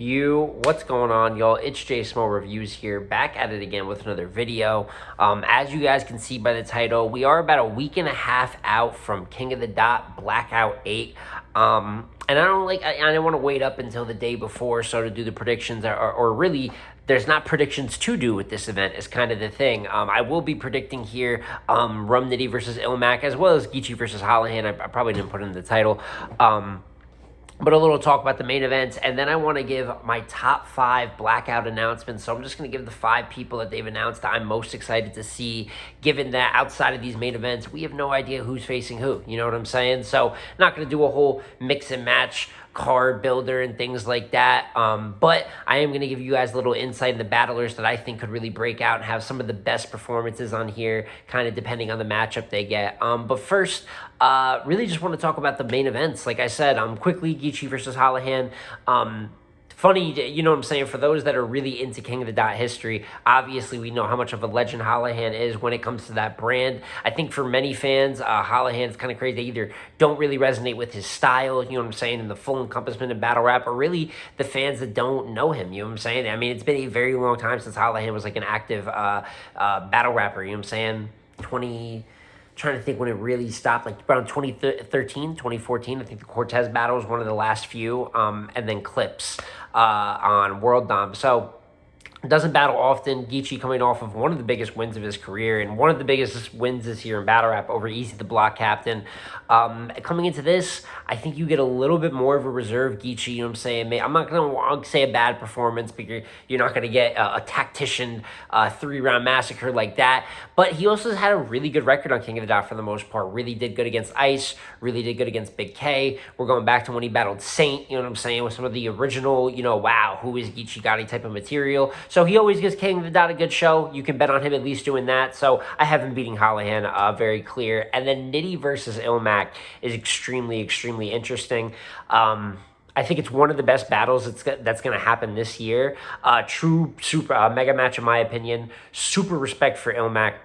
What's going on, y'all? It's J Small Reviews here, back at it again with another video. As you guys can see by the title, we are about a week and a half out from King of the Dot BlackOut8. And I don't want to wait up until the day before so to do the predictions, or really there's not predictions to do with this event is kind of the thing. I will be predicting here Nitty versus Illmac, as well as Geechee versus Hallahan. I probably didn't put in the title. But a little talk about the main events, and then I want to give my top 5 blackout announcements. So I'm just going to give the 5 people that they've announced that I'm most excited to see, given that outside of these main events, we have no idea who's facing who. You know what I'm saying? So not going to do a whole mix and match card builder and things like that, but I am going to give you guys a little insight in the battlers that I think could really break out and have some of the best performances on here, kind of depending on the matchup they get. But first, really just want to talk about the main events. Like I said, quickly, Geechee versus Hallahan. Funny, you know what I'm saying, for those that are really into King of the Dot history, obviously we know how much of a legend Hallahan is when it comes to that brand. I think for many fans, Hallahan is kind of crazy. They either don't really resonate with his style, you know what I'm saying, and the full encompassment of battle rap, or really the fans that don't know him, you know what I'm saying? I mean, it's been a very long time since Hallahan was like an active battle rapper, you know what I'm saying? Trying to think when it really stopped, like around 2013, 2014. I think the Cortez battle was one of the last few, and then Clips on World Dom. So doesn't battle often. Geechee coming off of one of the biggest wins of his career, and one of the biggest wins this year in battle rap over Easy the Block Captain. Coming into this, I think you get a little bit more of a reserve Geechee, you know what I'm saying? I'm not going to say a bad performance, but you're not going to get a tactician 3-round massacre like that. But he also has had a really good record on King of the Dot for the most part. Really did good against Ice, really did good against Big K. We're going back to when he battled Saint, you know what I'm saying, with some of the original, wow, who is Geechee Gotti type of material. So he always gives King of the Dot a good show. You can bet on him at least doing that. So I have him beating Hallahan, very clear. And then Nitty versus Illmac is extremely, extremely interesting. I think it's one of the best battles that's going to happen this year. True super mega match in my opinion. Super respect for Illmac.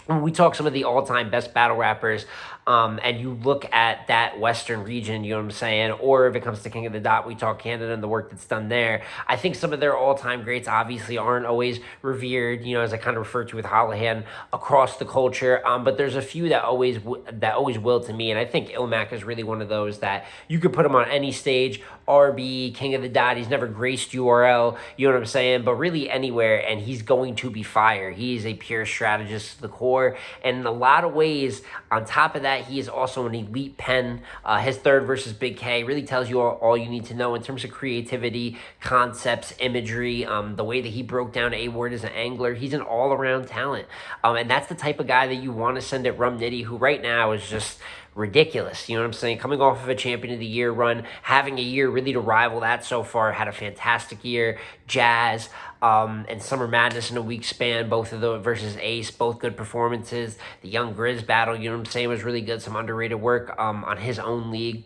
When we talk some of the all-time best battle rappers, and you look at that Western region, you know what I'm saying, or if it comes to King of the Dot, we talk Canada and the work that's done there. I think some of their all-time greats obviously aren't always revered, as I kind of referred to with Hallahan, across the culture, but there's a few that always will to me, and I think Illmac is really one of those that you could put him on any stage, RB, King of the Dot, he's never graced URL, you know what I'm saying, but really anywhere, and he's going to be fire. He is a pure strategist to the core, and in a lot of ways, on top of that, he is also an elite pen. His third versus Big K really tells you all you need to know in terms of creativity, concepts, imagery, the way that he broke down A-Word as an angler. He's an all-around talent. And that's the type of guy that you want to send at Nitty, who right now is just ridiculous, you know what I'm saying? Coming off of a Champion of the Year run, having a year really to rival that so far, had a fantastic year. Jazz and Summer Madness in a week span, both of those versus Ace, both good performances. The Young Grizz battle, you know what I'm saying, was really good. Some underrated work on his own league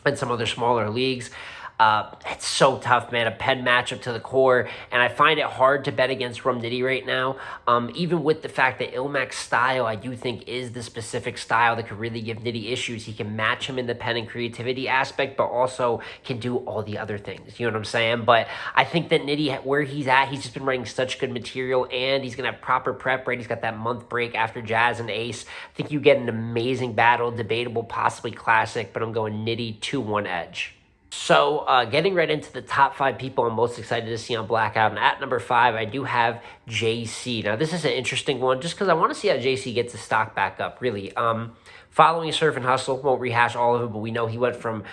and some other smaller leagues. It's so tough, man. A pen matchup to the core, and I find it hard to bet against Nitty right now, even with the fact that Illmac's style, I do think, is the specific style that could really give Nitty issues. He can match him in the pen and creativity aspect, but also can do all the other things, you know what I'm saying? But I think that Nitty, where he's at, he's just been writing such good material, and he's going to have proper prep, right? He's got that month break after Jazz and Ace. I think you get an amazing battle, debatable, possibly classic, but I'm going Nitty 2-1 edge. So, getting right into the top 5 people I'm most excited to see on Blackout, and at number 5, I do have JC. Now, this is an interesting one, just because I want to see how JC gets his stock back up, really. Following Surf and Hustle, won't rehash all of it, but we know he went from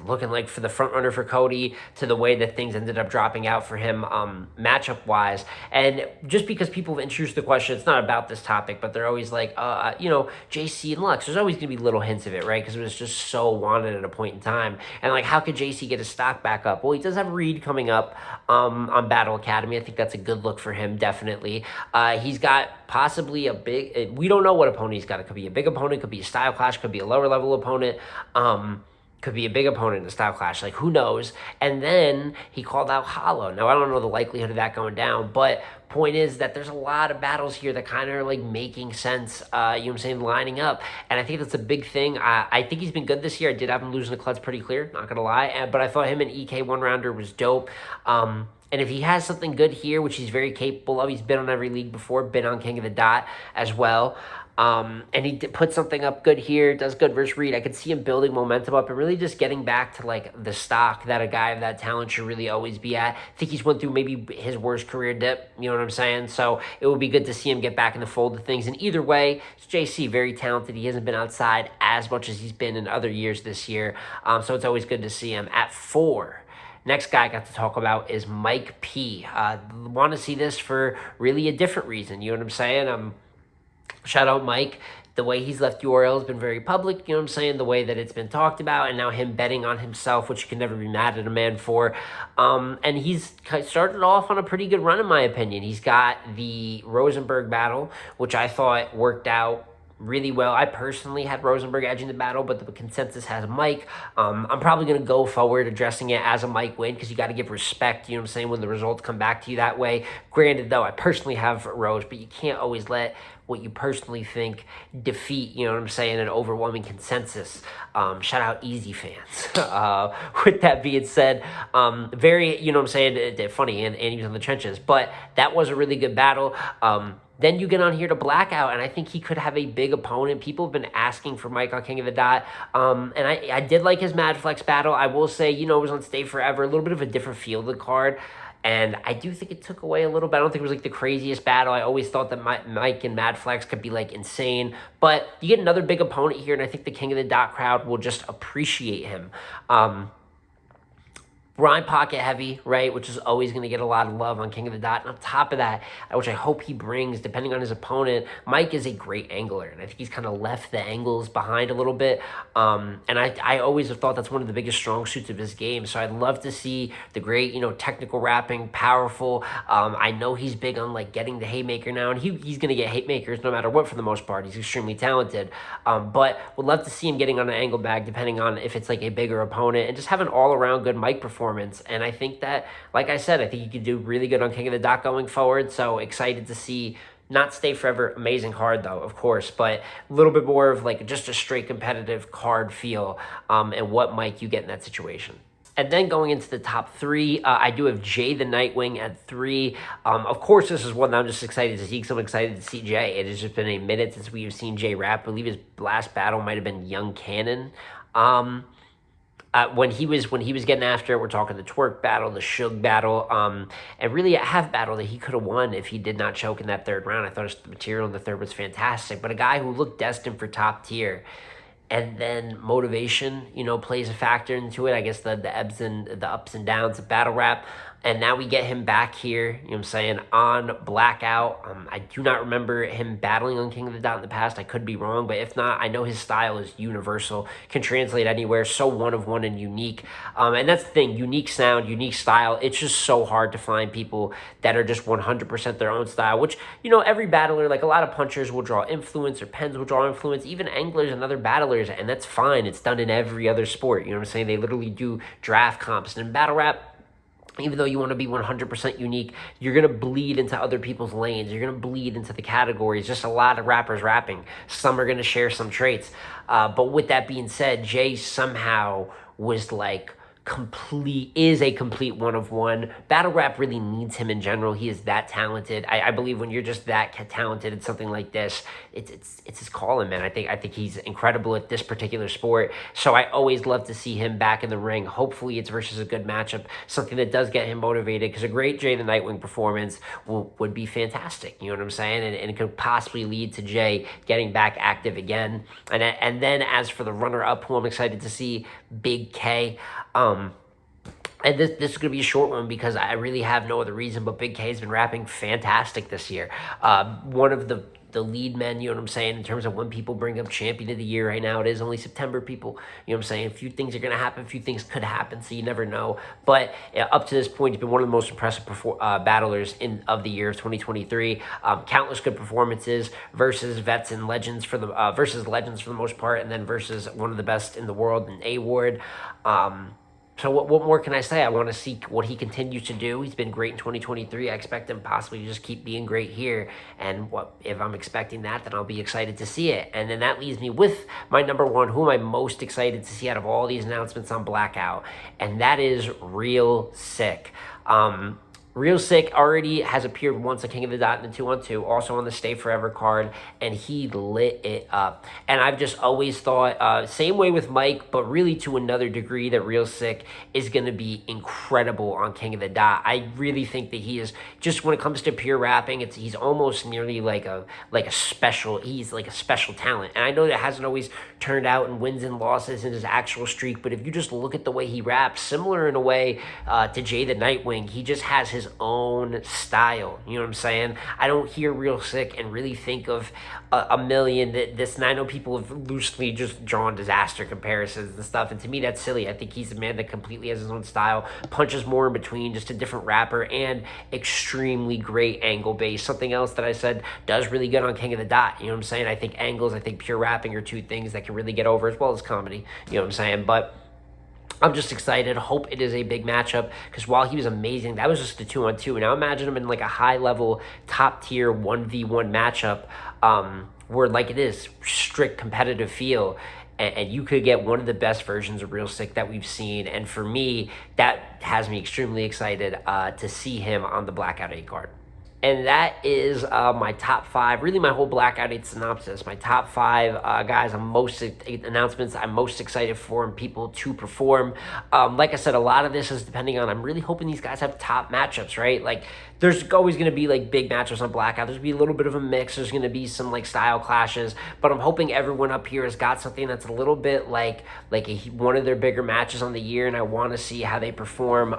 looking like for the front runner for Cody to the way that things ended up dropping out for him matchup-wise. And just because people have introduced the question, it's not about this topic, but they're always like, JC and Lux, there's always going to be little hints of it, right? Because it was just so wanted at a point in time. And, how could JC get his stock back up? Well, he does have Reed coming up on Battle Academy. I think that's a good look for him, definitely. He's got possibly a big, we don't know what opponent he's got. It could be a big opponent, could be a style clash, could be a lower level opponent. could be a big opponent in a style clash. Like, who knows? And then he called out Hallahan. Now, I don't know the likelihood of that going down, but point is that there's a lot of battles here that kind of are like making sense, you know what I'm saying, lining up. And I think that's a big thing. I think he's been good this year. I did have him losing the Klutz pretty clear, not going to lie. But I thought him an EK one-rounder was dope. And if he has something good here, which he's very capable of, he's been on every league before, been on King of the Dot as well. And he puts something up good here, does good versus Reed. I could see him building momentum up and really just getting back to like the stock that a guy of that talent should really always be at. I think he's went through maybe his worst career dip, you know what I'm saying? So it would be good to see him get back in the fold of things. And either way, it's JC, very talented. He hasn't been outside as much as he's been in other years this year. So it's always good to see him. At 4, next guy I got to talk about is Mike P. Want to see this for really a different reason, you know what I'm saying? Shout out Mike. The way he's left URL has been very public, you know what I'm saying? The way that it's been talked about, and now him betting on himself, which you can never be mad at a man for. And he's started off on a pretty good run, in my opinion. He's got the Rosenberg battle, which I thought worked out really well. I personally had Rosenberg edging the battle, but the consensus has Mike. I'm probably going to go forward addressing it as a Mike win, because you got to give respect, you know what I'm saying, when the results come back to you that way. Granted, though, I personally have Rose, but you can't always let what you personally think defeat, you know what I'm saying, an overwhelming consensus. Shout out Easy fans. With that being said, very, you know what I'm saying, funny, and he was in the trenches, but that was a really good battle. Then you get on here to BlackOut, and I think he could have a big opponent. People have been asking for Mike on King of the Dot, and I did like his Mad Flex battle. I will say, you know, it was on Stay Forever, a little bit of a different feel of the card, and I do think it took away a little bit. I don't think it was like the craziest battle. I always thought that Mike and Mad Flex could be like insane, but you get another big opponent here, and I think the King of the Dot crowd will just appreciate him. Ryan pocket heavy, right, which is always going to get a lot of love on King of the Dot. And on top of that, which I hope he brings, depending on his opponent, Mike is a great angler. And I think he's kind of left the angles behind a little bit. And I always have thought that's one of the biggest strong suits of his game. So I'd love to see the great, you know, technical rapping, powerful. I know he's big on, like, getting the haymaker now. And he's going to get haymakers no matter what for the most part. He's extremely talented. But would love to see him getting on an angle bag, depending on if it's, like, a bigger opponent. And just have an all-around good Mike performance. And I think that, like I said, I think you could do really good on King of the Dot going forward. So excited to see, not Stay Forever, amazing card though, of course, but a little bit more of like just a straight competitive card feel, and what Mike you get in that situation. And then going into the top 3, I do have Jay the Nightwing at 3. Of course, this is one that I'm just excited to see, because I'm excited to see Jay. It has just been a minute since we've seen Jay rap. I believe his last battle might have been Young Cannon. When he was getting after it, we're talking the twerk battle, the Suge battle, and really a half battle that he could have won if he did not choke in that 3rd round. I thought the material in the 3rd was fantastic, but a guy who looked destined for top tier. And then motivation, you know, plays a factor into it. I guess the ebbs and the ups and downs of battle rap. And now we get him back here, you know what I'm saying, on Blackout. I do not remember him battling on King of the Dot in the past. I could be wrong, but if not, I know his style is universal, can translate anywhere, so one of one and unique. And that's the thing, unique sound, unique style. It's just so hard to find people that are just 100% their own style, which, you know, every battler, like a lot of punchers will draw influence, or pens will draw influence, even anglers and other battlers, and that's fine. It's done in every other sport, you know what I'm saying? They literally do draft comps. And in battle rap, even though you want to be 100% unique, you're going to bleed into other people's lanes. You're going to bleed into the categories. Just a lot of rappers rapping. Some are going to share some traits. But with that being said, Jay somehow was like is a complete one of one. Battle rap really needs him in general. He is that talented. I believe when you're just that talented in something like this, it's his calling, man. I think he's incredible at this particular sport. So I always love to see him back in the ring. Hopefully it's versus a good matchup, something that does get him motivated, because a great Jay the Nightwing performance would be fantastic. You know what I'm saying? And it could possibly lead to Jay getting back active again. And then as for the runner-up, who I'm excited to see, Big K. And this is going to be a short one, because I really have no other reason, but Big K has been rapping fantastic this year. One of the the lead men, you know what I'm saying, in terms of when people bring up champion of the year right now. It is only September, people. You know what I'm saying? A few things are going to happen, a few things could happen, so you never know. But up to this point, he's been one of the most impressive battlers of the year of 2023. Countless good performances versus vets and legends for the legends for the most part, and then versus one of the best in the world in A-Ward. So what more can I say? I want to see what he continues to do. He's been great in 2023. I expect him possibly to just keep being great here. And if I'm expecting that, then I'll be excited to see it. And then that leaves me with my number one, who am I most excited to see out of all these announcements on Blackout? And that is Real Sick. Real Sick already has appeared once at King of the Dot in the 2-on-2, also on the Stay Forever card, and he lit it up. And I've just always thought, same way with Mike, but really to another degree, that Real Sick is going to be incredible on King of the Dot. I really think that he is, just when it comes to pure rapping, he's almost nearly like a special talent. And I know that hasn't always turned out in wins and losses in his actual streak, but if you just look at the way he raps, similar in a way to Jay the Nightwing, he just has his own style. You know what I'm saying? I don't hear Real Sick and really think of a million and I know people have loosely just drawn disaster comparisons and stuff, and to me that's silly. I think he's a man that completely has his own style, punches more in between, just a different rapper, and extremely great angle base. Something else that I said does really good on King of the Dot. You know what I'm saying? I think angles, I think pure rapping are two things that can really get over, as well as comedy. You know what I'm saying? But I'm just excited. Hope it is a big matchup, because while he was amazing, that was just a 2-on-2. Now imagine him in like a high-level, top-tier 1v1 matchup where like it is strict competitive feel, and you could get one of the best versions of Real Sick that we've seen. And for me, that has me extremely excited to see him on the BlackOut8 card. And that is my top 5, really my whole BlackOut8 synopsis. My top 5 guys announcements I'm most excited for and people to perform. Like I said, a lot of this is depending on, I'm really hoping these guys have top matchups, right? Like, there's always going to be like big matchups on Blackout. There's going to be a little bit of a mix. There's going to be some like style clashes, but I'm hoping everyone up here has got something that's a little bit like one of their bigger matches on the year, and I want to see how they perform.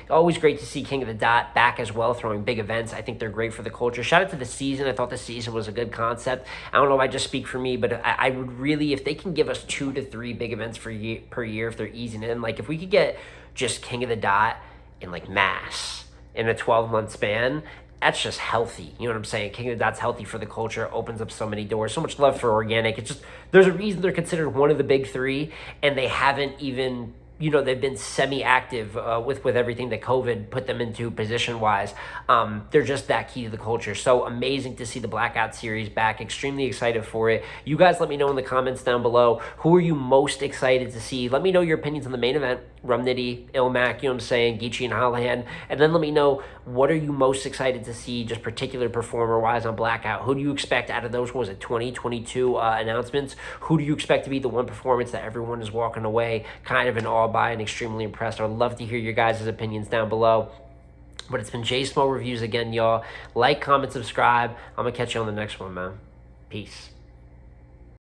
Always great to see King of the Dot back as well, throwing big events. I think they're great for the culture. Shout out to the season. I thought the season was a good concept. I don't know if I just speak for me, but I would really, if they can give us 2 to 3 big events per year, if they're easing in, like if we could get just King of the Dot in like mass in a 12-month span, that's just healthy. You know what I'm saying? King of the Dot's healthy for the culture, opens up so many doors, so much love for organic. It's just, there's a reason they're considered one of the big 3, and they haven't even, you know, they've been semi-active with everything that COVID put them into position-wise. They're just that key to the culture. So amazing to see the Blackout series back. Extremely excited for it. You guys let me know in the comments down below, who are you most excited to see? Let me know your opinions on the main event, Nitty, Illmac, you know what I'm saying, Geechee and Hallahan. And then let me know, what are you most excited to see, just particular performer-wise on Blackout? Who do you expect out of those, what was it, 2022 announcements? Who do you expect to be the one performance that everyone is walking away kind of in awe by and extremely impressed? I would love to hear your guys' opinions down below. But it's been J Small Reviews again, y'all. Like, comment, subscribe. I'm going to catch you on the next one, man. Peace.